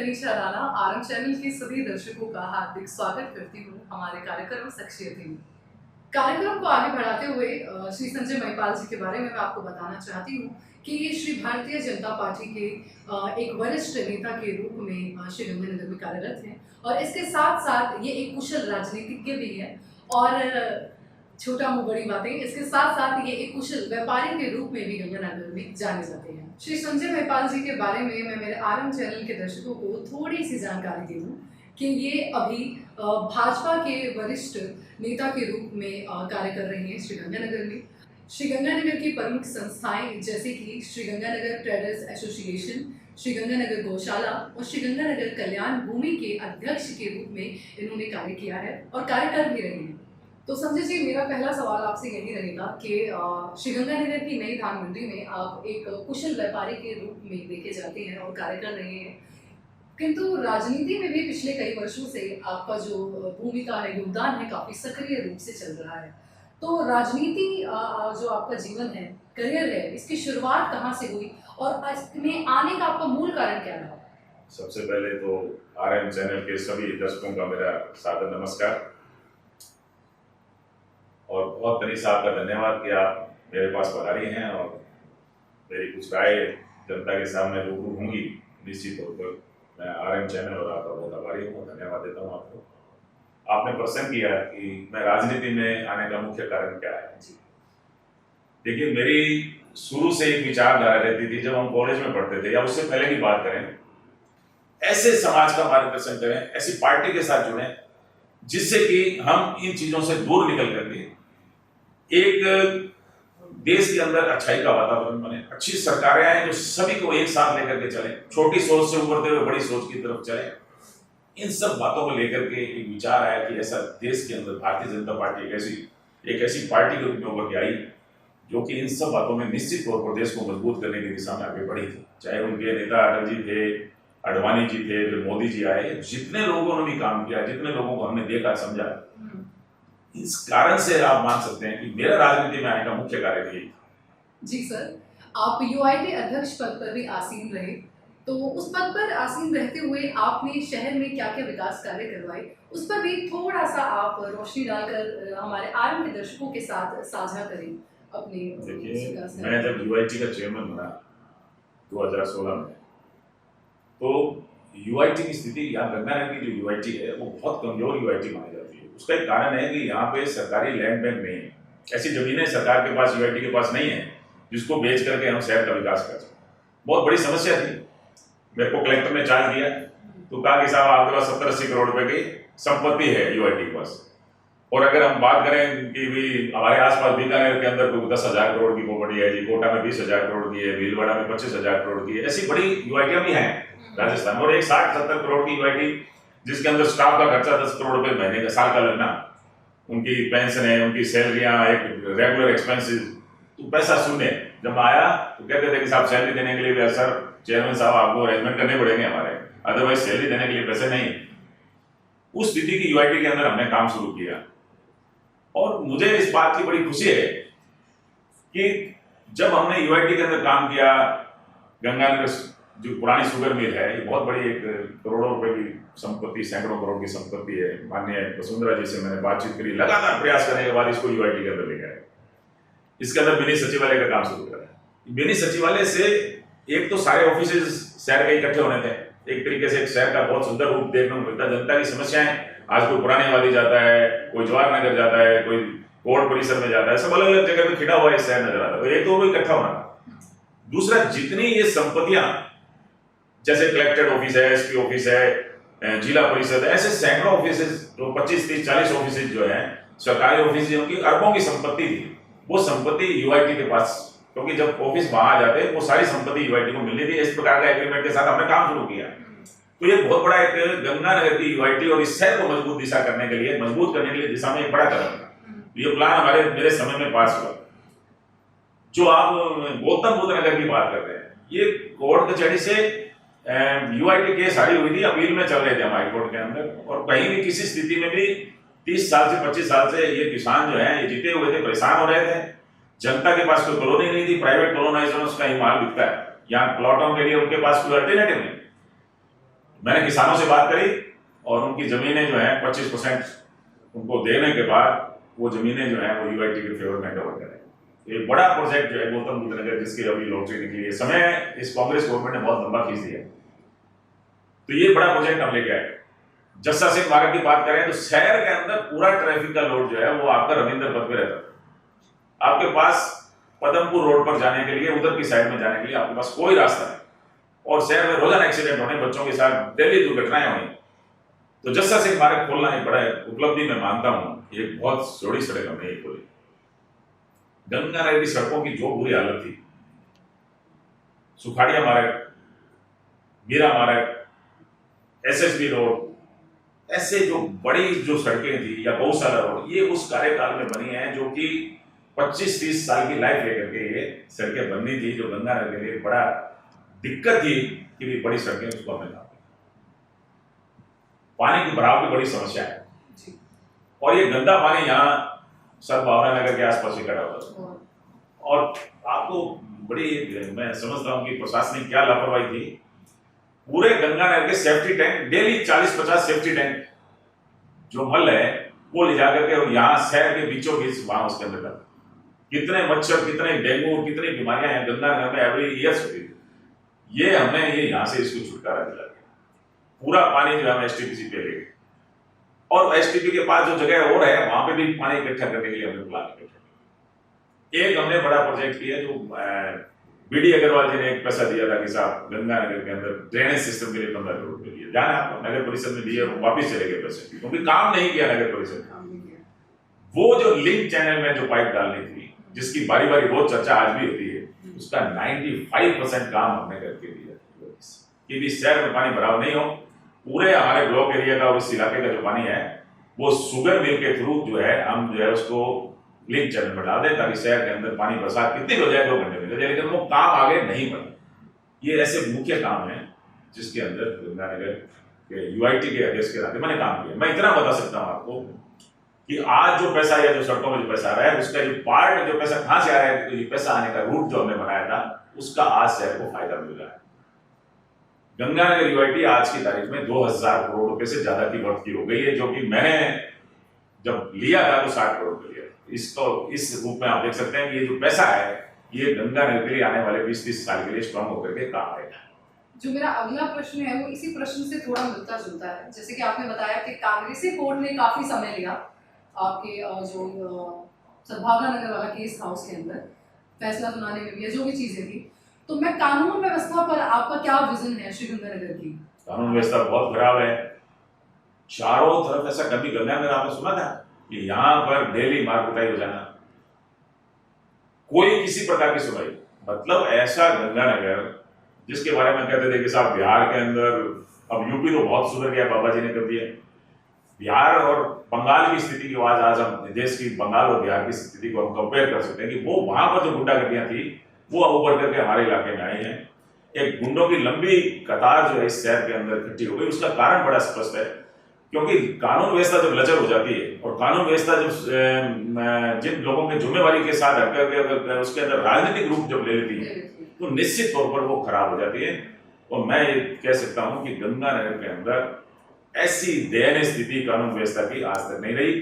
Tanisha Rana RM channel के सभी दर्शकों का हार्दिक स्वागत करती हूँ हमारे कार्यक्रम शख्सियत में। कार्यक्रम को आगे बढ़ाते हुए श्री संजय महिपाल जी के बारे में मैं आपको बताना चाहती हूँ कि ये श्री भारतीय जनता पार्टी के एक वरिष्ठ नेता के रूप में श्री गंगानगर में कार्यरत हैं और इसके साथ साथ ये एक कुशल राजनीतिज्ञ भी है और छोटा मुँह बड़ी बातें, इसके साथ साथ ये एक कुशल व्यापारी के रूप में भी गंगानगर में जाने जाते हैं। श्री संजय महिपाल जी के बारे में मैं मेरे आरएम चैनल के दर्शकों को थोड़ी सी जानकारी दे दूं कि ये अभी भाजपा के वरिष्ठ नेता के रूप में कार्य कर रही हैं श्री गंगानगर में। श्री गंगानगर की प्रमुख संस्थाएं जैसे कि श्री गंगानगर ट्रेडर्स एसोसिएशन, श्री गंगानगर गौशाला और श्री गंगानगर कल्याण भूमि के अध्यक्ष के रूप में इन्होंने कार्य किया है और कार्य कर भी रही हैं। तो संजय जी, मेरा पहला सवाल आपसे यही रहेगा कि श्री गंगानगर की नई धान मंडी में आप एक कुशल व्यापारी के रूप में देखे जाते हैं और कार्य कर रहे हैं, किंतु राजनीति में भी पिछले कई वर्षों से आपका जो भूमिका है, योगदान है, काफ़ी सक्रिय रूप से चल रहा है। तो राजनीति जो आपका जीवन है, करियर है, इसकी शुरुआत कहाँ से हुई और इसमें आने का आपका मूल कारण क्या रहा? सबसे पहले तो आरएम चैनल के सभी दर्शकों का मेरा सादर नमस्कार और बहुत तनीषा आपका धन्यवाद कि आप मेरे पास पधारी हैं और मेरी कुछ राय जनता के सामने रूबरू होंगी। निश्चित तौर पर मैं आरएम चैनल और आपका बहुत आभारी हूँ, धन्यवाद देता हूँ आपको। आपने प्रश्न किया कि मैं राजनीति में आने का मुख्य कारण क्या है। देखिए, मेरी शुरू से एक विचारधारा रहती थी, जब हम कॉलेज में पढ़ते थे या उससे पहले की बात करें, ऐसे समाज का मार्गदर्शन करें, ऐसी पार्टी के साथ जुड़ें जिससे कि हम इन चीजों से दूर निकल करके एक देश के अंदर अच्छाई का वातावरण बने, अच्छी सरकारें आए जो सभी को एक साथ लेकर के चले, छोटी सोच से उभरते हुए बड़ी सोच की तरफ चले। इन सब बातों को लेकर के एक विचार आया कि ऐसा देश के अंदर भारतीय जनता पार्टी एक ऐसी पार्टी के रूप में उभर के आई जो कि इन सब बातों में निश्चित तौर पर देश को मजबूत करने की दिशा में आगे बढ़ी थी। चाहे उनके नेता अटल जी थे, आडवाणी जी थे, फिर मोदी जी आए, जितने लोगों ने भी काम किया, जितने लोगों को हमने देखा समझा, इस कारण से आप मान सकते हैं कि मेरा राजनीति में आने का मुख्य कारण यही था। जी सर, आप यूआईटी अध्यक्ष पद पर भी आसीन रहे, तो उस पद पर आसीन रहते हुए आपने शहर में क्या क्या विकास कार्य करवाए, उस पर भी थोड़ा सा आप रोशनी डालकर हमारे आरएम के दर्शकों के साथ साझा करें अपने। देखिए, मैं जब यूआईटी का चेयरमैन बना 2016 में, तो यूआईटी की स्थिति, यहाँ गंगानगर की जो यूआईटी है वो बहुत कमजोर यूआईटी मानी जाती है। उसका एक कारण है कि यहाँ पे सरकारी लैंड बैंक नहीं है, ऐसी जमीनें सरकार के पास, यूआईटी के पास नहीं है जिसको बेच करके हम शहर का विकास कर सकें। बहुत बड़ी समस्या थी। मेरे को कलेक्टर ने चार्ज दिया तो कहा कि साहब आपके पास 70-80 करोड़ रुपए की संपत्ति है यूआईटी के पास, और अगर हम बात करें कि भी हमारे आसपास बीकानेर के अंदर कोई 10,000 करोड़ की प्रॉपर्टी है जी, कोटा में 20,000 करोड़ की है, भीलवाड़ा में 25,000 करोड़ की है, ऐसी बड़ी यूआईटियां भी हैं राजस्थान में, और एक 60-70 करोड़ की यूआईटी जिसके अंदर स्टाफ का खर्चा 10 करोड़ रुपए महीने का, साल का लगना, उनकी पेंशन है, उनकी सैलरियां, एक रेगुलर एक्सपेंसेस, तो पैसा शून्य। जब आया तो कहते थे कि साहब सैलरी देने के लिए सर चेयरमैन साहब आपको अरेंजमेंट करने पड़ेंगे हमारे, अदरवाइज सैलरी देने के लिए पैसे नहीं। उस स्थिति की यूआईटी के अंदर हमने काम शुरू किया और मुझे इस बात की बड़ी खुशी है कि जब हमने यूआईटी के अंदर काम किया, गंगानगर जो पुरानी शुगर मिल है, ये बहुत बड़ी एक करोड़ों रुपए की संपत्ति, सैकड़ों करोड़ की संपत्ति है। माननीय वसुंधरा जी से मैंने बातचीत करी, लगातार प्रयास करने के बाद इसको यूआईटी के अंदर ले गए। इसके अंदर मिनी सचिवालय का काम शुरू करा। मिनी सचिवालय से एक तो सारे ऑफिस शहर के इकट्ठे होने थे, एक तरीके से एक शहर का बहुत सुंदर रूप देखने को मिलता। जनता की समस्याएं, आज कोई पुरानी वादी जाता है, कोई जवाहर नगर जाता है, कोई कोर्ट परिसर में जाता है, सब अलग अलग जगह पे खिड़ा हुआ है शहर नजर आता है। तो एक तो वो इकट्ठा होना था। दूसरा, जितनी ये संपत्तियां, जैसे कलेक्टेड ऑफिस है, एसपी ऑफिस है, जिला परिषद है, ऐसे सैकड़ों ऑफिस जो 25, 30, 40 ऑफिस जो है सरकारी ऑफिस, उनकी अरबों की संपत्ति थी, वो संपत्ति यूआईटी के पास, क्योंकि जब ऑफिस वहां जाते वो सारी संपत्ति यूआईटी को मिलनी थी। इस प्रकार का एग्रीमेंट के साथ हमने काम शुरू किया। तो ये बहुत बड़ा एक गंगानगर की यूआईटी और इस शहर को मजबूत दिशा करने के लिए, मजबूत करने के लिए दिशा में एक बड़ा कदम था। ये प्लान मेरे समय में पास हुआ। जो आप गौतम बुद्ध नगर की बात कर रहे हैं, ये कोर्ट कचहरी से यूआईटी केस हारी हुई थी, अपील में चल रहे थे हम हाई कोर्ट के अंदर, और कहीं भी किसी स्थिति में भी 30 साल से 25 साल से ये किसान जो है ये जीते हुए थे, परेशान हो रहे थे। जनता के पास कोई कॉलोनी नहीं थी, प्राइवेट कॉलोनाइजर्स का ही माल बिकता है, यहाँ प्लॉटों के लिए उनके पास कोई अल्टरनेटिव नहीं। मैंने किसानों से बात करी और उनकी ज़मीनें जो हैं 25% उनको देने के बाद वो ज़मीनें जो हैं वो यूआईटी के फेवर में कवर करें। एक बड़ा प्रोजेक्ट जो है गौतम बुद्ध नगर जिसकी अभी लॉटरी निकली है, समय इस कांग्रेस गवर्नमेंट ने बहुत लंबा खींच दिया, तो ये बड़ा प्रोजेक्ट हम लेके आए। जस्सा सिंह मार्ग की बात करें तो शहर के अंदर पूरा ट्रैफिक का लोड जो है वो आपका रविंद्र पथ पे रहता है। आपके पास पदमपुर रोड पर जाने के लिए, उधर की साइड में जाने के लिए आपके पास कोई रास्ता नहीं, और शहर में रोजाना एक्सीडेंट होने, बच्चों के साथ डेली दुर्घटनाएं होनी। तो जस्सा सिंह मार्ग खोलना एक बड़ा उपलब्धि मैं मानता हूँ, एक बहुत चौड़ी सड़क हमने ये खोली। गंगानगर की सड़कों की जो बुरी हालत थी, सुखाड़िया मार्ग, मीरा मार्ग, एसएसबी रोड, ऐसे जो बड़ी जो सड़कें थी, या गौशाला रोड, ये उस कार्यकाल में बनी है जो कि 25-30 साल की लाइफ लेकर के ये सड़कें बननी थी, जो गंगानगर के लिए बड़ा दिक्कत थी कि भी बड़ी सड़कें उसको हमें था। पानी की भराव की बड़ी समस्या है, और ये गंदा पानी यहाँ सदभावना नगर के आसपास इकट्ठा होता है। और आपको बड़ी, मैं समझता हूँ कि प्रशासनिक क्या लापरवाही थी। पूरे गंगानगर के safety tank daily 40-50 safety tank जो मल है वो ले जाकर के, और यहाँ शहर के बीचों बीच वहां उसके अंदर कर, कितने मच्छर, कितने डेंगू, कितनी बीमारियां हैं गंगानगर में एवरी ईयर होती थी। ये हमने ये यहाँ से इसको छुटकारा दिला दिया। पूरा पानी जो है हम एसटीपीसी पे ले गए, और एसटीपी के पास जो जगह और है वहां पे भी पानी इकट्ठा करने के लिए हमने प्लान किया। एक हमने बड़ा प्रोजेक्ट किया जो बीडी अग्रवाल जी ने एक पैसा दिया था कि साहब गंगानगर के अंदर ड्रेनेज सिस्टम के लिए 15 करोड़ रुपए दिए, जाने आपको नगर परिषद में दिए, वापिस चले गए पैसे, क्योंकि काम नहीं किया नगर परिषद ने। वो जो लिंक चैनल में जो पाइप डालनी थी, जिसकी बारी बारी बहुत चर्चा आज भी होती है, उसका 95% काम हमने करके दिया कि भी शहर में पानी भराव नहीं हो। पूरे हमारे ब्लॉक एरिया का और इस इलाके का जो पानी है वो शुगर मिल के थ्रू जो है हम जो है उसको लिंक चैनल में डाल दें, ताकि शहर के अंदर पानी बरसात कितनी हो जाए 2 घंटे में, लेकिन वो काम आगे नहीं बढ़े। ये ऐसे मुख्य काम है जिसके अंदर गंगानगर के यूआईटी के अध्यक्ष के नाते मैंने काम किया। मैं इतना बता सकता हूँ आपको कि आज जो पैसा या जो सड़कों में जो पैसा आ रहा है, उसका जो पार्ट जो पैसा कहाँ से आ रहा है, तो ये पैसा आने का रूट जो हमने बनाया था उसका आज शहर को फायदा मिल रहा है। गंगानगर यूआईटी आज की तारीख में 2000 करोड़ रुपए से ज्यादा की बढ़त की हो गई है, जो कि मैंने जब लिया था तो 60 करोड़ रुपए लिया। इसको इस रूप में आप देख सकते हैं कि ये जो पैसा है ये गंगानगर के लिए आने वाले 20-30 साल के लिए स्ट्रॉन्ग होकर के काम आएगा। जो मेरा अगला प्रश्न है वो इसी प्रश्न से थोड़ा मिलता जुलता है। जैसे कि आपने बताया कि कांग्रेसी कोर्ट ने काफी समय लिया आपके जो सद्भावना नगर वाला केस था उसके अंदर फैसला सुनाने में भी, या जो भी चीजें थी, तो मैं कानून व्यवस्था पर आपका क्या विजन है श्रीगंगानगर की? कानून व्यवस्था बहुत खराब है, चारों तरफ ऐसा। कभी गंगानगर आपने सुना था कि यहाँ पर डेली मार कुटाई हो जाना, कोई किसी प्रकार की सुनाई, मतलब ऐसा गंगानगर जिसके बारे में कहते थे कि साहब बिहार के अंदर, अब यूपी तो बहुत सुधर गया, बाबा जी ने कर दिया, बिहार और बंगाल की स्थिति की आज हम देश की बंगाल और बिहार की स्थिति को हम कंपेयर कर सकते हैं कि वो वहां पर जो गुंडागर्दियां थी वो अब उभर करके हमारे इलाके में आई हैं। एक गुंडों की लंबी कतार जो है इस शहर के अंदर इकट्ठी हो गई। उसका कारण बड़ा स्पष्ट है, क्योंकि कानून व्यवस्था जब लचर हो जाती है और कानून व्यवस्था जब जिन लोगों के जिम्मेवारी के साथ हटकर उसके अंदर राजनीतिक रूप जब ले लेती है तो निश्चित तौर पर वो खराब हो जाती है। और मैं ये कह सकता हूं कि गंगानगर के अंदर ऐसी दयनीय स्थिति कानून व्यवस्था की आज तक नहीं रही।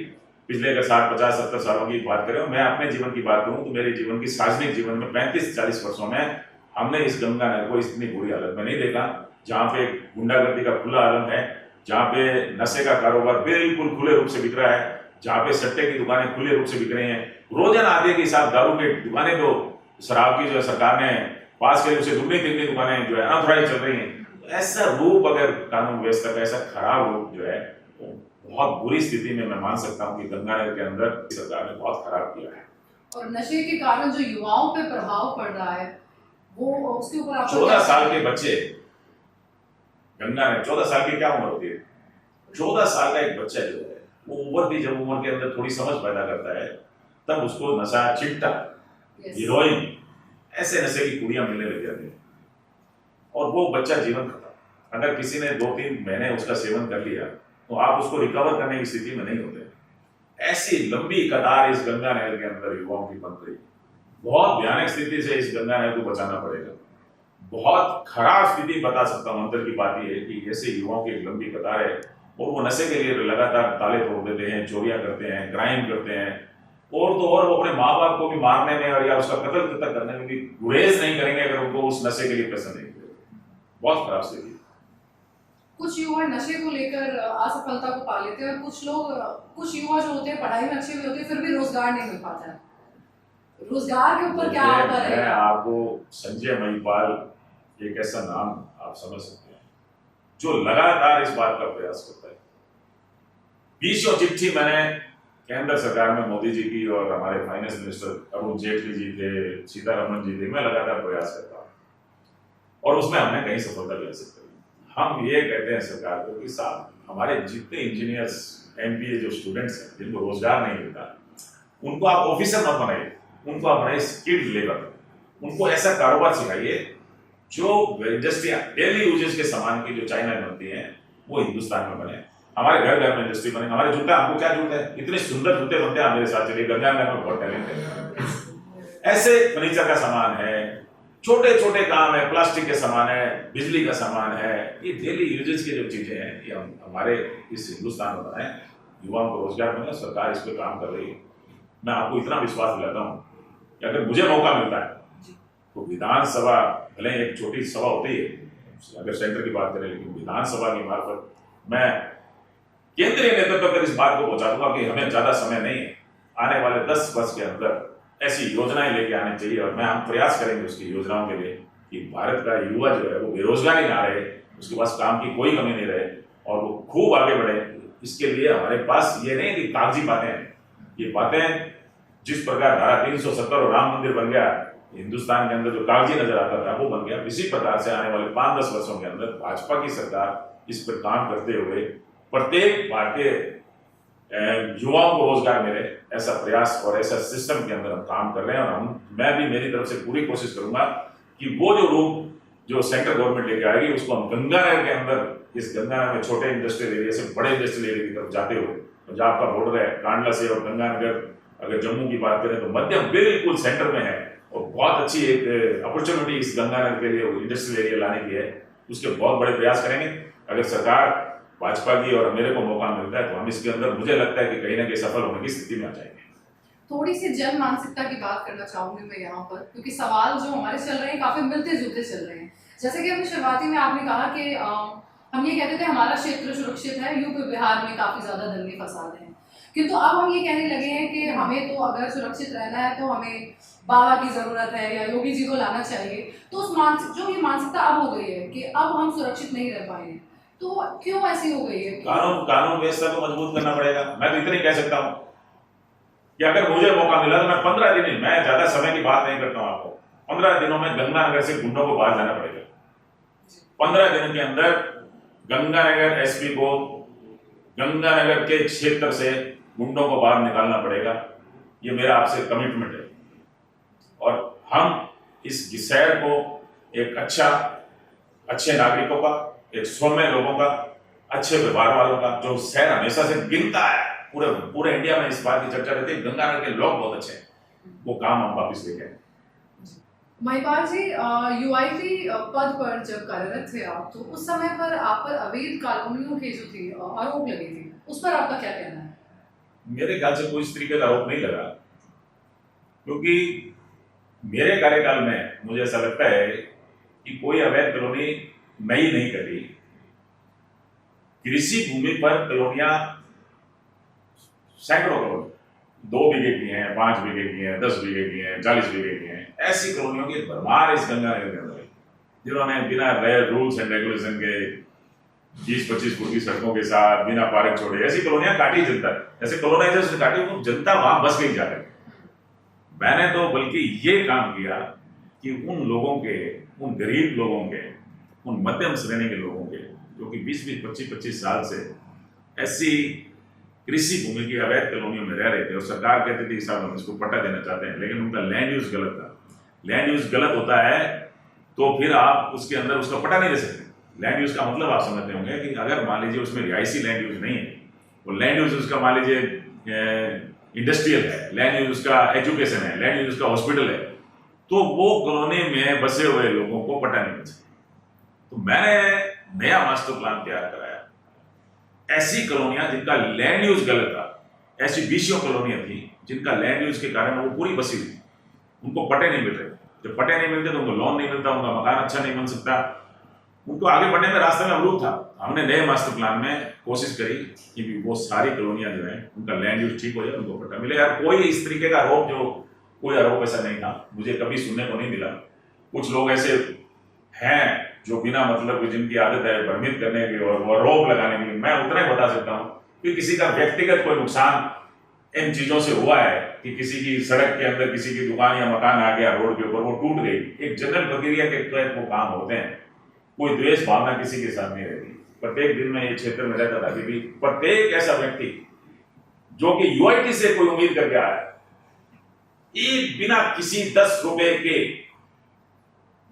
पिछले अगर 60-50-70 सालों की बात करें, मैं अपने जीवन की बात करूं तो मेरे जीवन की सार्वजनिक जीवन में 35-40 वर्षों में हमने इस गंगानगर को इतनी बुरी हालत में नहीं देखा, जहाँ पे गुंडागर्दी का खुला आलम है, जहाँ पे नशे का कारोबार बिल्कुल खुले रूप से बिक रहा है, जहाँ पे सट्टे की दुकानें खुले रूप से बिक रही हैं, रोजाना आधे के हिसाब दारू की दुकानें, तो शराब की जो सरकार ने पास करी उसे दुगनी तिगनी दुकानें जो है अनऑथराइज चल रही हैं। ऐसा रूप, अगर कानून व्यवस्था का ऐसा खराब रूप जो है, बहुत बुरी स्थिति में मैं मान सकता हूँ कि गंगानगर के अंदर सरकार ने बहुत खराब किया है। और नशे के कारण जो युवाओं पे प्रभाव पड़ रहा है वो उसके ऊपर आप 14 साल के बच्चे गंगानगर, 14 साल की क्या उम्र होती है, 14 साल का एक बच्चा जो है वो उभरती जब उम्र के अंदर थोड़ी समझ पैदा करता है तब उसको नशा, चिट्टा, हीरोइन, ऐसे नशे की कुड़ियां मिलने लग जाती है और वो बच्चा जीवन खत्म। अगर किसी ने 2-3 महीने उसका सेवन कर लिया तो आप उसको रिकवर करने की स्थिति में नहीं होते। ऐसी लंबी कतार इस गंगानगर के अंदर युवाओं की बन रही, बहुत भयानक स्थिति से इस गंगानगर को बचाना पड़ेगा। बहुत खराब स्थिति बता सकता हूँ। अंदर की बात यह है कि ऐसे युवाओं की एक लंबी कतार है और वो नशे के लिए लगातार ताले तोड़ देते हैं, चोरियां करते हैं, क्राइम करते हैं, और तो और वो अपने माँ बाप को भी मारने में और या उसका कत्ल तक करने में भी गुरेज नहीं करेंगे अगर उनको उस नशे के लिए पैसा नहीं मिलेगा। बहुत खराब स्थिति। कुछ युवा नशे को लेकर असफलता को पा लेते हैं और कुछ युवा जो होते हैं पढ़ाई में अच्छे भी होते हैं, फिर भी रोजगार नहीं मिल पाता है। रोजगार के ऊपर क्या आपका मैं रहेगा? आपको संजय महिपाल एक ऐसा नाम आप समझ सकते हैं जो लगातार इस बात का प्रयास करता है। 20 चिट्ठी मैंने केंद्र सरकार में मोदी जी की और हमारे फाइनेंस मिनिस्टर अरुण जेटली जी थे, सीतारमण जी थे, मैं लगातार प्रयास करता हूँ और उसमें हमने कई सफलता भी हासिल करी। हम ये कहते हैं सरकार को कि साहब हमारे जितने इंजीनियर्स MBA जो स्टूडेंट्स हैं जिनको रोजगार नहीं मिलता, उनको आप ऑफिसर मत बनाइए, उनको आप बनाइए स्किल्ड लेबर। उनको ऐसा कारोबार सिखाइए जो इंडस्ट्रियां डेली यूजेज के सामान की जो चाइना में बनती हैं वो हिंदुस्तान में बने। हमारे घर घर में इंडस्ट्री बने। हमारे जूते, हमको क्या जरूरत है, इतने सुंदर जूते बनते हैं। आप मेरे साथ चलिए, गंगा में बहुत टैलेंट है। ऐसे फर्नीचर का सामान है, छोटे छोटे काम है, प्लास्टिक के सामान है, बिजली का सामान है, ये डेली यूजेज की जो चीजें हैं ये हम हमारे इस हिंदुस्तान में बनाए। युवाओं को रोजगार मिले, सरकार इस पर काम कर रही है। मैं आपको इतना विश्वास दिलाता हूँ कि अगर मुझे मौका मिलता है तो विधानसभा, भले एक छोटी सभा होती है अगर सेंटर की बात करें, लेकिन विधानसभा की मार्फत मैं केंद्रीय नेतृत्व तक इस बात को पहुंचा दूंगा कि हमें ज्यादा समय नहीं है, आने वाले 10 वर्ष के अंदर ऐसी योजनाएं लेके आनी चाहिए और हम प्रयास करेंगे उसकी योजनाओं के लिए कि भारत का युवा जो है वो बेरोजगारी ना रहे, उसके पास काम की कोई कमी नहीं रहे और वो खूब आगे बढ़े। इसके लिए हमारे पास ये नहीं कि कागजी बातें हैं, ये बातें जिस प्रकार धारा 370 और राम मंदिर बन गया, हिंदुस्तान के अंदर जो कागजी नजर आता था वो बन गया, इसी प्रकार से आने वाले 5-10 वर्षों के अंदर भाजपा की सरकार इस पर काम करते हुए प्रत्येक भारतीय युवाओं को रोजगार मिले, ऐसा प्रयास और ऐसा सिस्टम के अंदर हम काम कर रहे हैं। और मैं भी मेरी तरफ से पूरी कोशिश करूंगा कि वो जो रूप जो सेंट्रल गवर्नमेंट लेके आएगी उसको हम गंगानगर के अंदर, इस गंगानगर में छोटे इंडस्ट्रियल एरिया से बड़े इंडस्ट्रियल एरिया की तरफ जाते हुए, पंजाब का बॉर्डर है कांडला से और गंगानगर, अगर जम्मू की बात करें तो मध्यम बिल्कुल सेंटर में है और बहुत अच्छी एक अपॉर्चुनिटी इस गंगानगर के लिए इंडस्ट्रियल एरिया लाने की है। उसके बहुत बड़े प्रयास करेंगे। अगर सरकार भाजपा की और मेरे को मौका मिलता है तो हम इसके अंदर, मुझे लगता है कि कहीं ना कहीं सफल होने की स्थिति में आ जाएंगे। थोड़ी सी जन मानसिकता की बात करना चाहूंगी मैं यहाँ पर, क्योंकि सवाल जो हमारे चल रहे हैं काफी मिलते जुलते चल रहे हैं। जैसे कि अभी शुरुआती में आपने कहा कि हम ये कहते थे हमारा क्षेत्र सुरक्षित है, यूपी बिहार में काफी ज्यादा दंगे फसाद हैं, किंतु अब हम ये कहने लगे हैं कि हमें तो अगर सुरक्षित रहना है तो हमें बाबा की जरूरत है या योगी जी को लाना चाहिए। तो उस जो ये मानसिकता अब हो गई है कि अब हम सुरक्षित नहीं रह पाए हैं, तो क्यों ऐसी हो गई है? कानून व्यवस्था को मजबूत करना पड़ेगा। मैं तो इतना ही कह सकता हूँ कि अगर मुझे मौका मिला तो मैं 15 दिन, मैं ज्यादा समय की बात नहीं करता हूँ आपको, 15 दिनों में गंगानगर से गुंडों को बाहर जाना पड़ेगा। 15 दिनों के अंदर गंगानगर SP को गंगानगर के क्षेत्र से गुंडों को बाहर निकालना पड़ेगा। ये मेरा आपसे कमिटमेंट है और हम इस शहर को एक अच्छे नागरिकों का, एक सौम्य लोगों का, अच्छे व्यवहार वालों का, जो शहर हमेशा से गिनता है, पूरे इंडिया में इस बात की चर्चा रहती है गंगानगर के लोग बहुत अच्छे हैं, वो काम हम वापिस लेके आए। महिपाल जी, UIT पद पर जब कार्यरत थे आप, तो उस समय पर आप पर अवैध कॉलोनियों के जो थी आरोप लगे थे, उस पर आपका क्या कहना है? मेरे ख्याल से कोई इस तरीके का आरोप नहीं लगा, क्योंकि मेरे कार्यकाल में मुझे ऐसा लगता है कि कोई अवैध कॉलोनी नई नहीं करी। कृषि भूमि पर कॉलोनियां सैकड़ों करोड़, 2 बीघे की हैं, 5 बीघे की हैं, 10 बीघे की हैं, 40 बीघे की हैं, ऐसी कॉलोनियों की भरमार इस गंगानगर के अंदर है, जिन्होंने बिना रूल्स एंड रेगुलेशन के 20-25 फुट की सड़कों के साथ बिना पार्क छोड़े ऐसी कॉलोनियां काटी जनता, ऐसे कॉलोनाइजर्स काटी, वो जनता वहां बस गई जाकर। मैंने तो बल्कि ये काम किया कि उन लोगों के, उन गरीब लोगों के, उन मध्यम श्रेणी के लोगों के जो कि 20-20, 25-25 साल से ऐसी कृषि भूमि की अवैध कॉलोनियों में रह रहे थे और सरकार कहती थी साहब हम इसको पट्टा देना चाहते हैं, लेकिन उनका लैंड यूज गलत था। लैंड यूज गलत होता है तो फिर आप उसके अंदर उसका पट्टा नहीं दे सकते। लैंड यूज का मतलब आप समझते होंगे कि अगर मान लीजिए उसमें रिहायशी लैंड यूज नहीं है, वो लैंड यूज उसका मान लीजिए इंडस्ट्रियल है, लैंड यूज उसका एजुकेशन है, लैंड यूज उसका हॉस्पिटल है, तो वो कॉलोनी में बसे हुए लोगों को पट्टा नहीं मिल सकता। तो मैंने नया मास्टर प्लान तैयार कराया। ऐसी कॉलोनियां जिनका लैंड यूज गलत था, ऐसी 20 कॉलोनियां थी जिनका लैंड यूज के कारण वो पूरी बसी हुई, उनको पट्टे नहीं मिल रहे। जब पट्टे नहीं मिलते तो उनको लोन नहीं मिलता, उनका मकान अच्छा नहीं बन सकता, उनको आगे बढ़ने में रास्ते में अवरुद्ध था। हमने नए मास्टर प्लान में कोशिश करी कि वो सारी कॉलोनियां जो है उनका लैंड यूज ठीक हो जाए, उनको पट्टा मिले। यार कोई इस तरीके का आरोप कोई आरोप ऐसा नहीं था, मुझे कभी सुनने को नहीं मिला। कुछ लोग ऐसे हैं जो बिना मतलब की, जिनकी आदत है भ्रमित करने की और वो आरोप लगाने की। मैं उतना ही बता सकता हूँ कि किसी का व्यक्तिगत कोई नुकसान इन चीजों से हुआ है कि किसी की सड़क के अंदर किसी की दुकान या मकान आ गया रोड के ऊपर, वो टूट गई, एक जनरल प्रक्रिया के तहत वो काम होते हैं। कोई द्वेष भावना किसी के साथ नहीं रहती। प्रत्येक दिन में ये क्षेत्र में रहता था कि प्रत्येक ऐसा व्यक्ति जो कि यूआईटी से कोई उम्मीद करके आया, एक बिना किसी 10 रुपए के,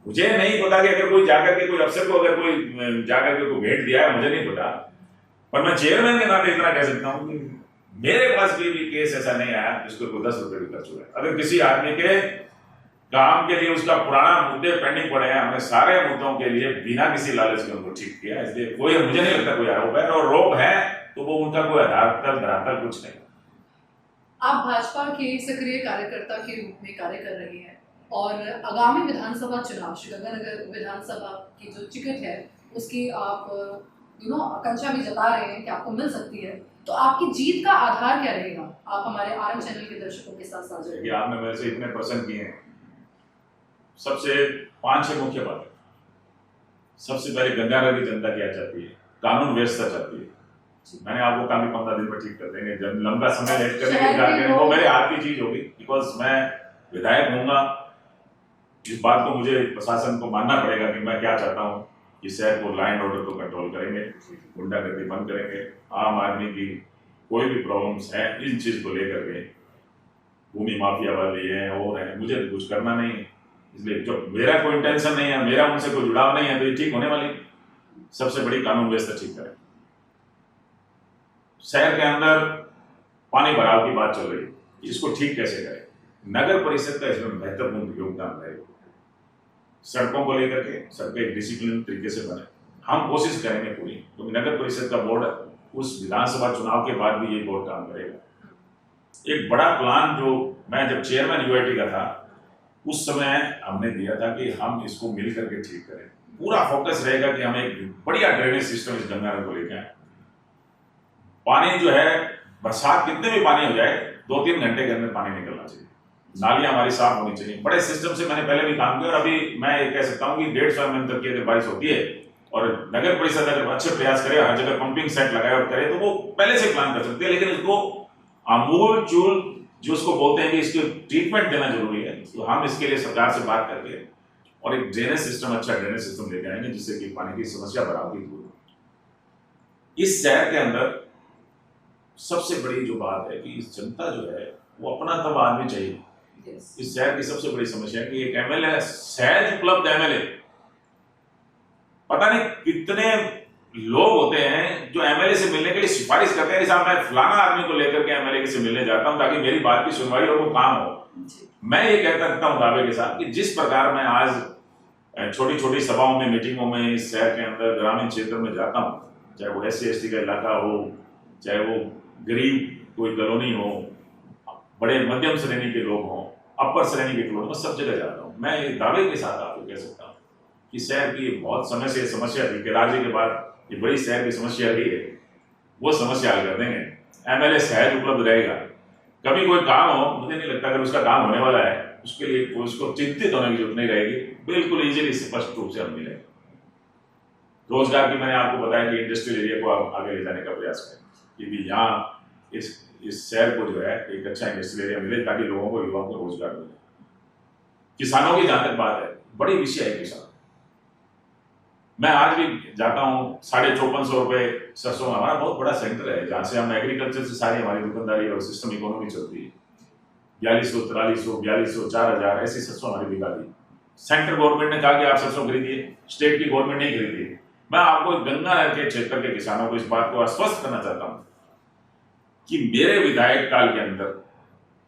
मुझे नहीं पता कि अगर कोई जाकर के कोई अफसर को अगर कोई जाकर के कोई भेंट दिया है, मुझे नहीं पता, पर मैं चेयरमैन के नाते इतना कह सकता हूं कि मेरे पास भी केस ऐसा नहीं आया जिसको कोई 10 रुपए भी खर्च हुआ है। अगर किसी आदमी के काम के लिए उसका पुराना मुद्दे पेंडिंग पड़े हैं, हमने सारे मुद्दों के लिए बिना किसी लालच के उनको ठीक किया। इसलिए कोई, मुझे नहीं लगता कोई आरोप है, और आरोप है तो वो उनका कोई आधार धरातल कुछ नहीं। आप भाजपा के सक्रिय कार्यकर्ता के रूप में कार्य कर रहे हैं और आगामी विधानसभा चुनाव, श्रीगंगानगर विधानसभा की जो टिकट है उसकी आप आकांक्षा भी जता रहे हैं कि आपको मिल सकती है, तो आपकी जीत का आधार क्या रहेगा? आप हमारे आरएम चैनल के दर्शकों के साथ साझा करिए। आपने मेरे से इतने प्रश्न किए हैं, सबसे 5-6 मुख्य बातें। सबसे पहले गंगानगर की जनता क्या चाहती है? कानून व्यवस्था चाहती है। मैंने आपको कहा 15 दिन में ठीक कर देंगे, जब लंबा समय लेट करेंगे वो मेरे हाथ की चीज होगी, बिकॉज मैं विधायक हूँगा। इस बात को मुझे प्रशासन को मानना पड़ेगा कि मैं क्या चाहता हूँ कि शहर को लाइन ऑर्डर को कंट्रोल करेंगे, गुंडागर्दी बंद करेंगे, आम आदमी की कोई भी प्रॉब्लम्स है इन चीज को लेकर के, भूमि माफिया वाले हैं और है, मुझे कुछ करना नहीं है। इसलिए जो मेरा कोई इंटेंशन नहीं है, मेरा उनसे कोई जुड़ाव नहीं है, तो ये ठीक होने वाली। सबसे बड़ी कानून व्यवस्था ठीक करें। शहर के अंदर पानी भराव की बात चल रही है, इसको ठीक कैसे करें? नगर परिषद का इसमें महत्वपूर्ण योगदान रहेगा। सड़कों को लेकर के सड़कें डिसिप्लिन तरीके से बने, हम कोशिश करेंगे पूरी, क्योंकि नगर परिषद का बोर्ड उस विधानसभा चुनाव के बाद भी ये बोर्ड काम करेगा। एक बड़ा प्लान जो मैं जब चेयरमैन यूआईटी का था उस समय हमने दिया था कि हम इसको मिल करके ठीक करें। पूरा फोकस रहेगा कि हम एक बढ़िया ड्रेनेज सिस्टम इस गंगानगर को लेकर आए। पानी जो है, बरसात कितने भी पानी हो जाए 2-3 घंटे के अंदर पानी निकलना चाहिए, नालियां हमारी साफ होनी चाहिए। बड़े सिस्टम से मैंने पहले भी काम किया और अभी मैं ये कह सकता हूँ कि 150 mm तक की अगर बारिश होती है और नगर परिषद अगर अच्छे प्रयास करे, हर जगह पंपिंग सेट लगाए और करे, तो वो पहले से प्लान कर सकते हैं। लेकिन उसको अमूल चूल जो उसको बोलते हैं कि इसको ट्रीटमेंट देना जरूरी है, तो हम इसके लिए सरकार से बात करके और एक ड्रेनेज सिस्टम, अच्छा ड्रेनेज सिस्टम लेके आएंगे जिससे कि पानी की समस्या बराबर दूर हो। इस शहर के अंदर सबसे बड़ी जो बात है कि इस जनता जो है वो अपना तब आदमी चाहिए। इस शहर की सबसे बड़ी समस्या है कि एक एमएलए, सहज उपलब्ध एमएलए, पता नहीं कितने लोग होते हैं जो एमएलए से मिलने के लिए सिफारिश करते हैं कि साहब मैं फलाना आदमी को लेकर के एमएलए से मिलने जाता हूं ताकि मेरी बात की सुनवाई और वो काम हो। मैं ये कहता रहता हूं दावे के साथ कि जिस प्रकार मैं आज छोटी छोटी सभाओं में, मीटिंगों में इस शहर के अंदर ग्रामीण क्षेत्र में जाता हूँ, चाहे वो SC/ST का इलाका हो, चाहे वो गरीब कोई कॉलोनी हो, बड़े मध्यम श्रेणी के लोग हों, अपर श्रेणी के लोग, मैं सब जगह जाता हूँ। मैं ये दावे के साथ आपको कह सकता हूँ कि शहर की बहुत समय से समस्या थी कि राज्य के बाद ये बड़ी शहर की समस्या रही है, वो समस्या हल कर देंगे। एमएलए सहज उपलब्ध रहेगा, कभी कोई काम हो, मुझे नहीं लगता अगर उसका काम होने वाला है उसके लिए उसको चिंतित होने की जरूरत नहीं रहेगी, बिल्कुल इजीली स्पष्ट रूप से हम मिलेंगे। रोजगार की मैंने आपको बताया कि इंडस्ट्रियल एरिया को आप आगे ले जाने का प्रयास करें कि भी यहाँ इस शहर को जो है एक अच्छा इंडस्ट्रियल एरिया मिले ताकि लोगों को, युवाओं को रोजगार मिले। किसानों की जहां तक बात है, बड़ी विषय है किसान। मैं आज भी जाता हूँ, 5450 रुपए सरसों, हमारा बहुत बड़ा सेंटर है जहाँ से हम एग्रीकल्चर से सारी हमारी दुकानदारी और सिस्टम इकोनॉमी चलती है। 4200, 4300, 4200, 4000 ऐसी सरसों हमारी बिका दी। सेंट्रल गवर्नमेंट ने कहा कि आप सरसों खरीदिए, स्टेट की गवर्नमेंट नहीं खरीदी। मैं आपको गंगानगर के क्षेत्र के किसानों को इस बात को आश्वस्त करना चाहता हूँ कि मेरे विधायक काल के अंदर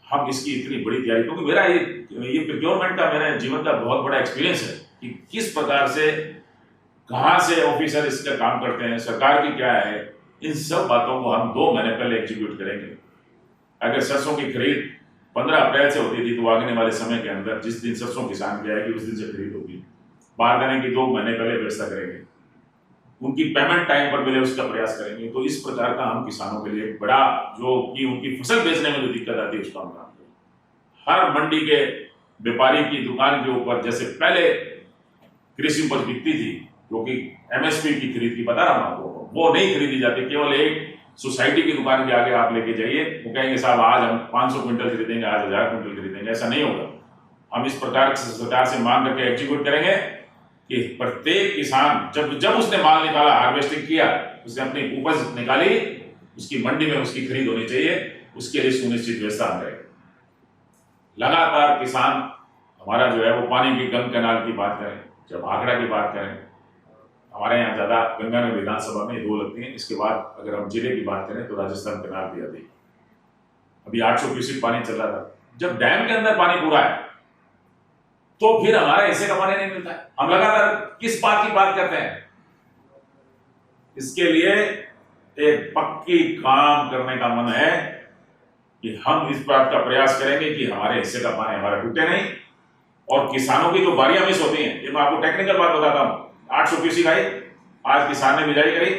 हम इसकी इतनी बड़ी तैयारी, क्योंकि मेरा ये प्रोक्योरमेंट का मेरा जीवन का बहुत बड़ा एक्सपीरियंस है कि किस प्रकार से कहाँ से ऑफिसर इसका काम करते हैं, सरकार की क्या है, इन सब बातों को हम 2 महीने पहले एग्जीक्यूट करेंगे। अगर सरसों की खरीद 15 अप्रैल से होती थी तो आने वाले समय के अंदर जिस दिन सरसों किसान की आएगी उस दिन से खरीद होगी। बारदाने की 2 महीने पहले व्यवस्था करेंगे, उनकी पेमेंट टाइम पर मिले उसका प्रयास करेंगे। तो इस प्रकार का हम किसानों के लिए बड़ा, जो कि उनकी फसल बेचने में जो दिक्कत आती है उसका हम काम करेंगे। हर मंडी के व्यापारी की दुकान के ऊपर जैसे पहले कृषि उपज बिकती थी, जो कि एमएसपी की खरीद की बता रहा हूं आपको, वो नहीं खरीदी जाती। केवल एक सोसाइटी की दुकान के आगे आप लेके जाइए, वो कहेंगे साहब आज हम 500 क्विंटल खरीदेंगे, आज 1000 क्विंटल खरीदेंगे। ऐसा नहीं होगा। हम इस प्रकार से सरकार से मांग करके एग्जीक्यूट करेंगे कि प्रत्येक किसान जब उसने माल निकाला, हार्वेस्टिंग किया, उसने अपनी उपज निकाली, उसकी मंडी में उसकी खरीद होनी चाहिए। उसके लिए सुनिश्चित व्यवस्था हम करेंगे। लगातार किसान हमारा जो है वो पानी की गंग कैनाल की बात करें, जब भाखड़ा की बात करें, हमारे यहाँ ज़्यादा गंगानगर विधानसभा में 2 लगती हैं। इसके बाद अगर हम जिले की बात करें तो राजस्थान कैनाल भी आती है। अभी 800 क्यूसेक पानी चल रहा था। जब डैम के अंदर पानी पूरा है तो फिर हमारा हिस्से का पानी नहीं मिलता है। हम लगातार किस बात की बात करते हैं? इसके लिए एक पक्की काम करने का मन है कि हम इस बात का प्रयास करेंगे कि हमारे हिस्से का पानी हमारा टूटे नहीं। और किसानों की जो बारियां मिस होती हैं, ये मैं आपको टेक्निकल बात बताता हूँ। 800 क्यूसेक आई, आज किसान ने बिजाई करी,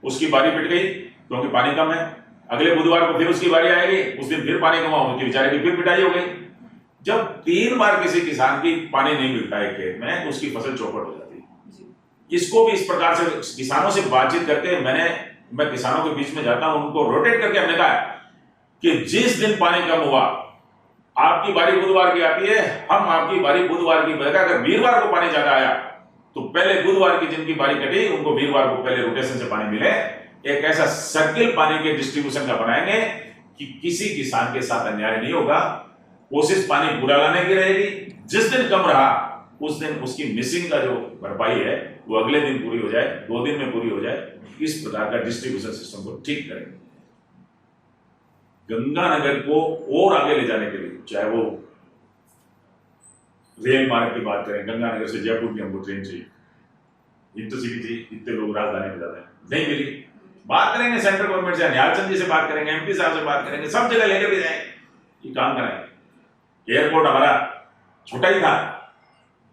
उसकी बारी पिट गई क्योंकि पानी कम है। अगले बुधवार को फिर उसकी बारी आएगी, उस दिन फिर पानी कम होगी, बेचारे की फिर पिटाई हो गई। जब 3 बार किसी किसान की पानी नहीं मिलता है खेत में तो उसकी फसल चौपट हो जाती है। इसको भी इस प्रकार से किसानों से बातचीत करके मैं किसानों के बीच में जाता हूं, उनको रोटेट करके हमने कहा कि जिस दिन पानी कम हुआ, आपकी बारी बुधवार की आती है, हम आपकी बारी बुधवार की बजाय अगर वीरवार को पानी ज्यादा आया तो पहले बुधवार की जिनकी बारी कटी उनको वीरवार को पहले रोटेशन से पानी मिले। एक ऐसा सर्किल पानी के डिस्ट्रीब्यूशन का बनाएंगे कि किसी किसान के साथ अन्याय नहीं होगा। कोशिश पानी पूरा लाने की रहेगी। जिस दिन कम रहा उस दिन उसकी मिसिंग का जो भरपाई है वो अगले दिन पूरी हो जाए, 2 दिन में पूरी हो जाए। इस प्रकार का डिस्ट्रीब्यूशन सिस्टम को ठीक करेंगे। गंगानगर को और आगे ले जाने के लिए, चाहे वो रेल मार्ग की बात करें, गंगानगर से जयपुर की हमको ट्रेन चाहिए, इंटरसिटी थी, इतने लोग राजधानी में जाते हैं, नहीं मिली। बात करेंगे सेंट्रल गवर्नमेंट से, न्यालचंद जी से बात करेंगे, एमपी साहब से बात करेंगे, सब जगह लेकर भी जाएंगे, ये काम कराएंगे। एयरपोर्ट हमारा छोटा ही था,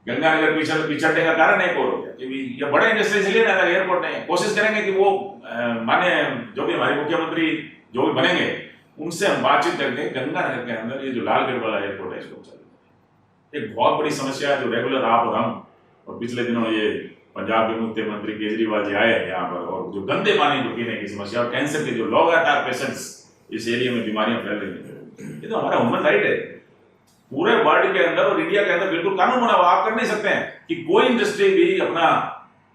गंगानगर पिछड़ने का कारण एक और हो गया कि ये बड़े इंडस्ट्री इसलिए ना एयरपोर्ट नहीं। कोशिश करेंगे कि वो माने जो भी हमारे मुख्यमंत्री जो भी बनेंगे उनसे हम बातचीत करके गंगानगर के अंदर ये जो लालगढ़ वाला एयरपोर्ट है इसको चल। एक बहुत बड़ी समस्या है जो रेगुलर आप और हम, और पिछले दिनों ये पंजाब के मुख्यमंत्री केजरीवाल जी आए यहाँ पर, और जो गंदे पानी को पीने की समस्या और कैंसर के जो लगातार पेशेंट्स इस एरिया में बीमारियां फैल रही हैं, ये तो हमारा ह्यूमन राइट है। पूरे वर्ल्ड के अंदर और इंडिया के अंदर बिल्कुल कानून बना हुआ, आप कर नहीं सकते हैं कि कोई इंडस्ट्री भी अपना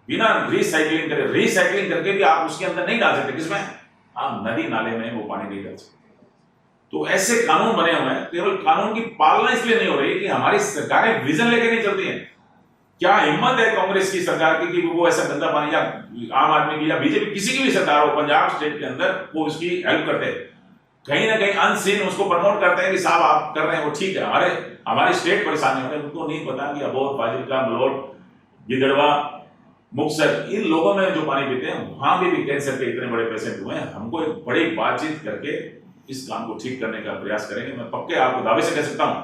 बिना रिसाइकलिंग करे, रिसाइकलिंग करके भी आप उसके अंदर नहीं डाल सकते। किसमें? आप नदी नाले में वो पानी नहीं डाल सकते। तो ऐसे कानून बने हुए हैं, केवल कानून की पालना इसलिए नहीं हो रही कि हमारी सरकारें विजन लेके नहीं चलती हैं। क्या हिम्मत है कांग्रेस की सरकार की कि वो ऐसा गंदा पानी, या आम आदमी की या बीजेपी किसी की भी सरकार हो पंजाब स्टेट के अंदर, वो उसकी हेल्प करते हैं, कहीं ना कहीं अनसीन उसको प्रमोट करते हैं कि साहब आप कर रहे हैं वो ठीक है। हमारी स्टेट परेशानी हो रही है, उनको नहीं पता कि अबोहर, फाजिल्का, मलोट, गिदड़वा, मुक्तसर, इन लोगों में जो पानी पीते हैं वहां भी कैंसर के इतने बड़े पेशेंट हुए हैं। हमको एक बड़ी बातचीत करके इस काम को ठीक करने का प्रयास करेंगे। मैं पक्के आपको दावे से कह सकता हूं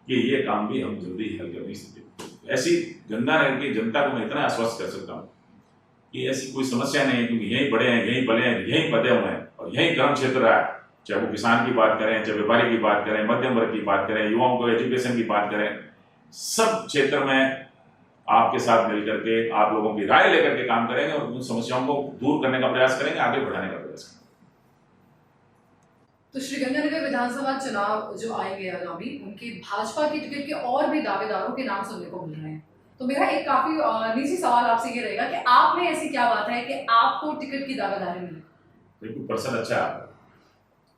कि ये काम भी हम जल्दी हल कर नहीं सकते। ऐसी गंगानगर की जनता को मैं इतना आश्वस्त कर सकता हूं कि ऐसी कोई समस्या नहीं है, क्योंकि यहीं बड़े हैं, यहीं पले हैं, यहीं पदे हुए हैं और यहीं गर्म क्षेत्र रहा है। चाहे वो किसान की बात करें, चाहे व्यापारी की बात करें, मध्यम वर्ग की बात करें, युवाओं को एजुकेशन की बात करें, सब क्षेत्र में आपके साथ मिलकर के आप लोगों की राय लेकर के काम करेंगे और उन समस्याओं को दूर करने का प्रयास करेंगे, आगे बढ़ाने का प्रयास करेंगे। तो श्री गंगानगर विधानसभा चुनाव जो आएंगे आगामी, उनकी भाजपा की टिकट के और भी दावेदारों के नाम सुनने को मिल रहे हैं। तो मेरा एक काफी निजी सवाल आपसे ये रहेगा कि आप में ऐसी क्या बात है कि आपको टिकट की दावेदारी मिले? बिल्कुल पर्सन अच्छा है,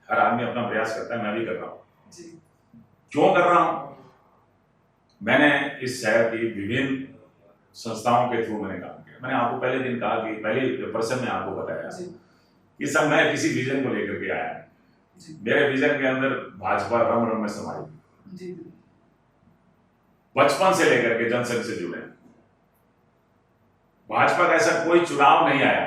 हर आदमी अपना प्रयास करता है, मैं भी कर रहा हूँ जी। क्यों कर रहा हूँ? मैंने इस शहर की विभिन्न संस्थाओं के थ्रू मैंने काम किया। मैंने आपको पहले दिन कहा कि पहले पर्सन में आपको बताया कि सब मैं किसी विजन को लेकर के आया। मेरे विजन के अंदर भाजपा रम रम में समाई, जी बचपन से लेकर के जनसंघ से जुड़े। भाजपा का ऐसा कोई चुनाव नहीं आया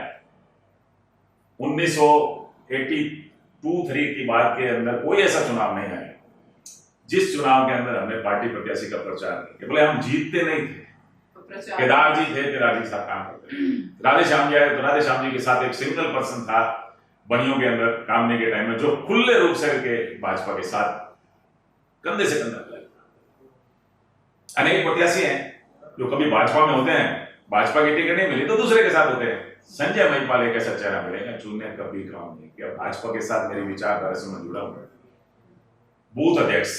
1982-3 की बात के अंदर, कोई ऐसा चुनाव नहीं आया जिस चुनाव के अंदर हमने पार्टी प्रत्याशी का प्रचार किया। बोले हम जीतते नहीं थे, केदार जी थे, केदार जी के साथ काम करते थे। राधे श्याम जी आए तो राधे श्याम जी के साथ एक सिंगल पर्सन था बनियों के अंदर कामने के टाइम में, जो खुले रूप से के भाजपा के साथ कंधे से कंधा मिलाया। अनेक प्रत्याशी हैं जो कभी भाजपा में होते हैं, भाजपा की टिकट नहीं मिली तो दूसरे के साथ होते हैं। संजय महिपाल एक ऐसा चेहरा मिलेगा चुनने कभी काम नहीं किया, भाजपा के साथ मेरी विचारधारा से मैं जुड़ा हूं। बूथ अध्यक्ष,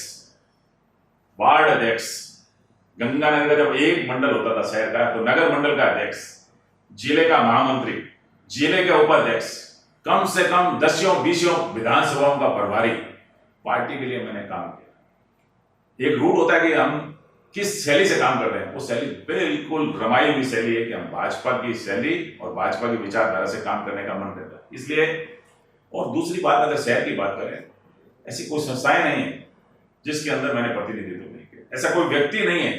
वार्ड अध्यक्ष, गंगानगर का जब एक मंडल होता था शहर का तो नगर मंडल का अध्यक्ष, जिले का महामंत्री, जिले के उपाध्यक्ष, कम से कम 10-20 विधानसभाओं का प्रभारी, पार्टी के लिए मैंने काम किया। एक रूट होता है कि हम किस शैली से काम कर रहे हैं, वो शैली बिल्कुल रमाई हुई शैली है कि हम भाजपा की शैली और भाजपा की विचारधारा से काम करने का मन करता है। इसलिए, और दूसरी बात अगर शहर की बात करें, ऐसी कोई संस्थाएं नहीं है जिसके अंदर मैंने प्रतिनिधित्व नहीं किया। ऐसा कोई व्यक्ति नहीं है,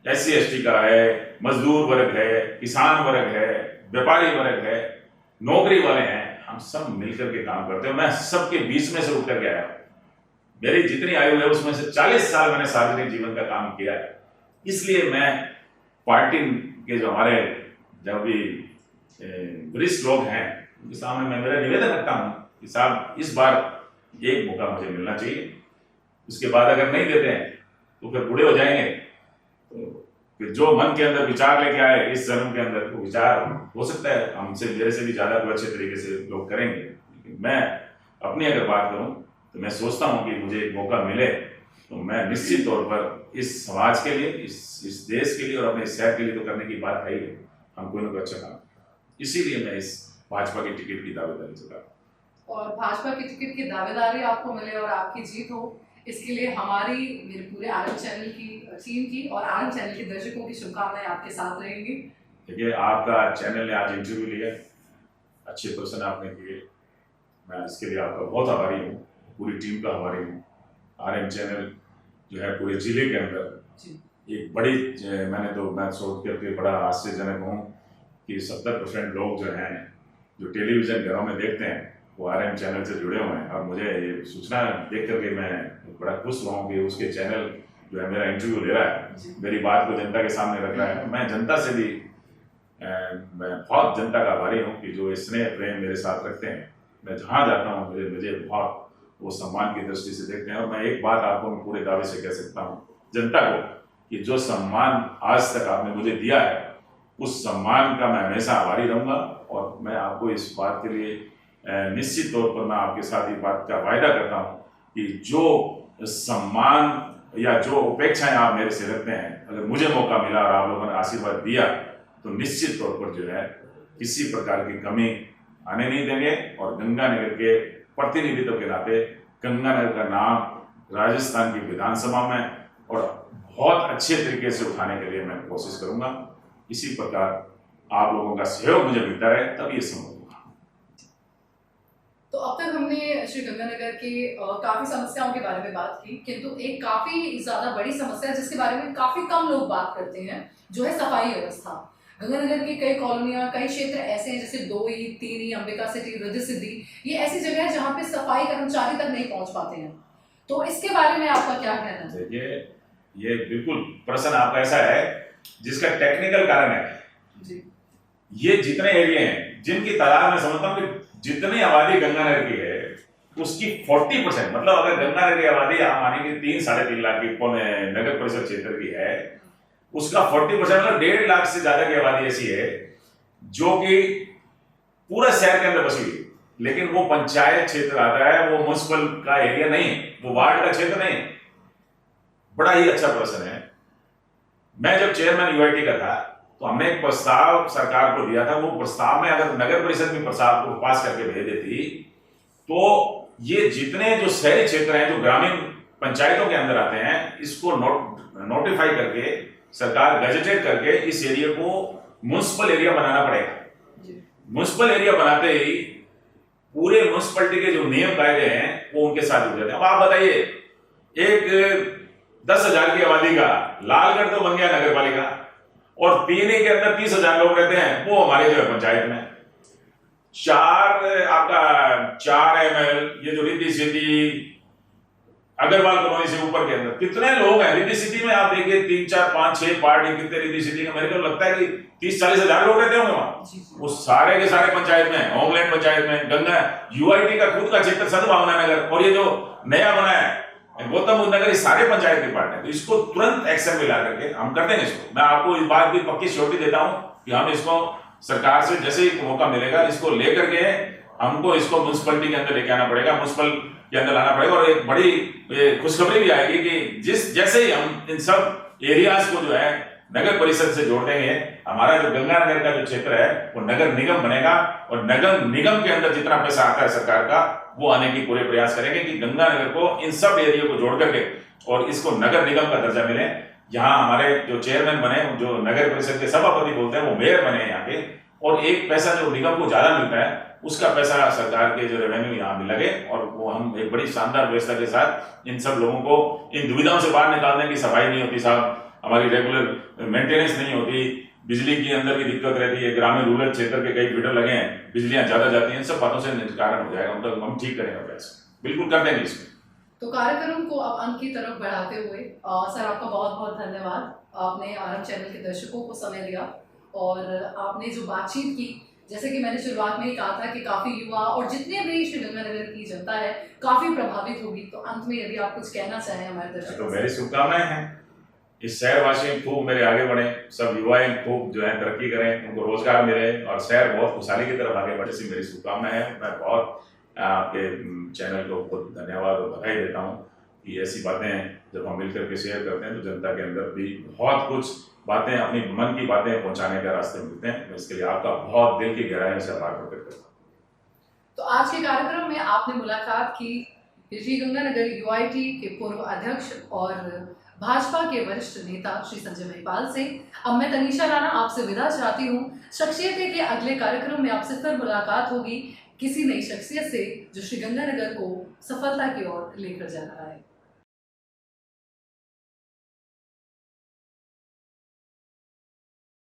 SC/ST का है, मजदूर वर्ग है, किसान वर्ग है, व्यापारी वर्ग है, नौकरी वाले हैं, हम सब मिलकर के काम करते हैं। मैं सबके बीच में से उठ करके आया। मेरी जितनी आयु है उसमें से 40 साल मैंने सार्वजनिक जीवन का काम किया है। इसलिए मैं पार्टी के जो हमारे जब भी वरिष्ठ लोग हैं उनके सामने मैं मेरा निवेदन रखता हूं कि साहब इस बार एक मौका मुझे मिलना चाहिए, उसके बाद अगर नहीं देते हैं तो फिर बूढ़े हो जाएंगे, तो फिर जो मन के अंदर विचार लेके आए इस जन्म के अंदर वो विचार हो सकता है हमसे मेरे से भी ज्यादा अच्छे तरीके से लोग करेंगे। लेकिन मैं अपनी अगर बात करूं तो मैं सोचता हूं कि मुझे एक मौका मिले तो मैं निश्चित तौर पर इस समाज के लिए, इस देश के लिए और अपने शहर के लिए तो करने की बात है ही, हम कोई ना कोई अच्छा काम। इसीलिए मैं इस भाजपा की टिकट की दावेदारी चुका। और भाजपा की टिकट की दावेदारी आपको मिले और आपकी जीत हो, इसके लिए हमारी, मेरे पूरे आरएम चैनल की टीम की और आरएम चैनल के दर्शकों की शुभकामनाएं आपके साथ रहेंगी। देखिए, आपका चैनल ने आज इंटरव्यू लिया, अच्छे प्रश्न आपने किए, मैं इसके लिए आपका बहुत आभारी हूँ, पूरी टीम का आभारी हूँ। आरएम चैनल जो है पूरे जिले के अंदर एक बड़ी, मैं सोच करके बड़ा आश्चर्यजनक हूँ कि 70% लोग जो हैं जो टेलीविज़न घरों में देखते हैं वो आरएम चैनल से जुड़े हुए हैं। और मुझे ये सूचना देख करके मैं बड़ा खुश हुआ हूँ कि उसके चैनल जो है मेरा इंटरव्यू ले रहा है, मेरी बात को जनता के सामने रख रहा है। मैं जनता से भी मैं बहुत जनता का आभारी हूँ कि जो स्नेह प्रेम मेरे साथ रखते हैं। मैं जहाँ जाता हूँ मुझे बहुत वो सम्मान की दृष्टि से देखते हैं। और मैं एक बात आपको मैं पूरे दावे से कह सकता हूँ जनता को कि जो सम्मान आज तक आपने मुझे दिया है उस सम्मान का मैं हमेशा आभारी रहूँगा। और मैं आपको इस बात के लिए निश्चित तौर पर मैं आपके साथ ये बात का वायदा करता हूँ कि जो सम्मान या जो अपेक्षाएं आप मेरे से रखते हैं, अगर मुझे मौका मिला और आप लोगों ने आशीर्वाद दिया तो निश्चित तौर पर जो है किसी प्रकार की कमी आने नहीं देंगे। और गंगानगर के प्रतिनिधित्व के नाते गंगानगर का नाम राजस्थान की विधानसभा में और बहुत अच्छे तरीके से उठाने के लिए मैं कोशिश करूंगा। इसी प्रकार आप लोगों का सहयोग मुझे मिलता रहे तब ये संभव होगा। तो अब तक हमने श्री गंगानगर की काफी समस्याओं के बारे में बात की, किंतु एक काफी ज्यादा बड़ी समस्या जिसके बारे में काफी कम लोग बात करते हैं जो है सफाई व्यवस्था। गंगानगर की कई कॉलोनियां, कई क्षेत्र ऐसे हैं जैसे 2E, 3E, Ambika city, Riddhi Siddhi, ये ऐसी जगह है जहाँ पे सफाई कर्मचारी तक नहीं पहुँच पाते हैं। तो इसके बारे में आपका क्या कहना है? देखिए, ये बिल्कुल प्रश्न आपका ऐसा है जिसका टेक्निकल कारण है जी। ये जितने एरिया हैं जिनकी तादाद में समझता हूँ कि जितनी आबादी गंगानगर की है उसकी 40%, मतलब अगर गंगानगर की आबादी आप मानेंगे 3-3.5 लाख की नगर परिषद क्षेत्र की है, उसका 40% मतलब 1.5 लाख से ज्यादा की आबादी ऐसी है जो कि पूरा शहर के अंदर बसी हुई है, लेकिन वो पंचायत क्षेत्र आता है, वो म्युनिसिपल का एरिया नहीं, वो वार्ड का क्षेत्र नहीं। बड़ा ही अच्छा प्रश्न है। मैं जब चेयरमैन यूआईटी का था तो हमने एक प्रस्ताव सरकार को दिया था। वो प्रस्ताव में अगर नगर परिषद में प्रस्ताव को पास करके भेज देती तो ये जितने जो शहरी क्षेत्र हैं जो ग्रामीण पंचायतों के अंदर आते हैं, इसको नोटिफाई करके सरकार गजेटेड करके इस एरिया को म्युनिसिपल एरिया बनाना पड़ेगा। म्युनिसिपल एरिया बनाते ही पूरे म्युनिसिपलिटी के जो नियम कायदे हैं वो उनके साथ जुड़ जाते हैं। अब आप बताइए एक 10,000 की आबादी का लालगढ़ तो बन गया नगर पालिका, और पीने के अंदर 30,000 लोग रहते हैं, वो हमारे जो है पंचायत में। चार ML, ये जो रिद्धि सिद्धि अग्रवाल कॉलोनी से ऊपर के अंदर कितने लोग हैं रिद्धि सिद्धि में? आप देखिए 3, 4, 5, 6 पार्टी कितने रिद्धि सिद्धि का, मेरे को लगता है कि 30-40 हजार लोग रहते होंगे वहां। वो सारे के सारे पंचायत में, होमलैंड पंचायत में, गंगा UIT का खुद का क्षेत्र सद्भावना नगर, और ये जो नया बना है गौतम बुद्ध नगर, ये सारे पंचायत के पार्ट है। तो इसको तुरंत एक्शन में ला करके हम कर देंगे इसको। मैं आपको इस बात की पक्की श्योरिटी देता हूं कि हम इसको सरकार से जैसे ही मौका मिलेगा इसको लेकर के हमको इसको म्युनिसिपलिटी के अंदर लेके आना पड़ेगा, म्युनिसिपल के अंदर लाना पड़ेगा। और एक बड़ी खुशखबरी भी आएगी कि जैसे ही हम इन सब एरियाज को जो है नगर परिषद से जोड़ देंगे, हमारा जो गंगानगर का जो क्षेत्र है वो नगर निगम बनेगा, और नगर निगम के अंदर जितना पैसा आता है सरकार का वो आने की पूरे प्रयास करेंगे कि गंगानगर को इन सब एरिया को जोड़ करके और इसको नगर निगम का दर्जा मिले। यहाँ हमारे जो चेयरमैन बने, जो नगर परिषद के सभापति बोलते हैं, वो मेयर बने यहाँ के, और एक पैसा जो निगम को ज्यादा मिलता है उसका पैसा सरकार के जो रेवेन्यू यहाँ भी लगे, और वो हम एक बड़ी शानदार व्यवस्था के साथ इन सब लोगों को इन दुविधाओं से बाहर निकालने की। सफाई नहीं होती साहब, हमारी रेगुलर मेंटेनेंस नहीं होती, बिजली की अंदर भी दिक्कत रहती है, ग्रामीण रूरल क्षेत्र के कई फीडर लगे हैं, बिजलियां ज्यादा जाती हैं, इन सब बातों से निष्कारण हो जाएगा, मतलब हम ठीक करेंगे प्रयास, बिल्कुल कर देंगे इसमें। तो कार्यक्रम को अब अंत की तरफ बढ़ाते हुए सर आपका बहुत बहुत धन्यवाद। आपने आरएम चैनल के दर्शकों को समय दिया और आपने जो बातचीत की, जैसे कि मैंने शुरुआत में ही कहा था कि काफ़ी युवा और जितने भी श्रीगंगानगर की जनता है काफ़ी प्रभावित होगी। तो अंत में यदि आप कुछ कहना चाहें हमारे दर्शकों तो मेरी शुभकामनाएं हैं, इस शहरवासी खूब मेरे आगे बढ़े, सब युवाएं खूब जो है तरक्की करें, उनको रोजगार मिले और शहर बहुत खुशहाली की तरफ आगे बढ़े, ऐसी मेरी शुभकामनाएं हैं। मैं बहुत आपके चैनल को बहुत धन्यवाद और बधाई देता हूँ कि ऐसी बातें जब हम मिलकर के शेयर करते हैं तो जनता के अंदर भी बहुत कुछ बातें, अपनी मन की बातें पहुंचाने के रास्ते मिलते हैं। इसके लिए आपका बहुत दिल की गहराई से आभार प्रकट करता हूँ। तो आज के कार्यक्रम में आपने मुलाकात की श्रीगंगानगर UIT के पूर्व अध्यक्ष और भाजपा के वरिष्ठ नेता श्री संजय महिपाल से। अब मैं तनीषा राणा आपसे विदा चाहती हूँ। शख्सियत के अगले कार्यक्रम में आपसे फिर मुलाकात होगी किसी नई शख्सियत से जो श्रीगंगानगर को सफलता की ओर लेकर जा रहा है।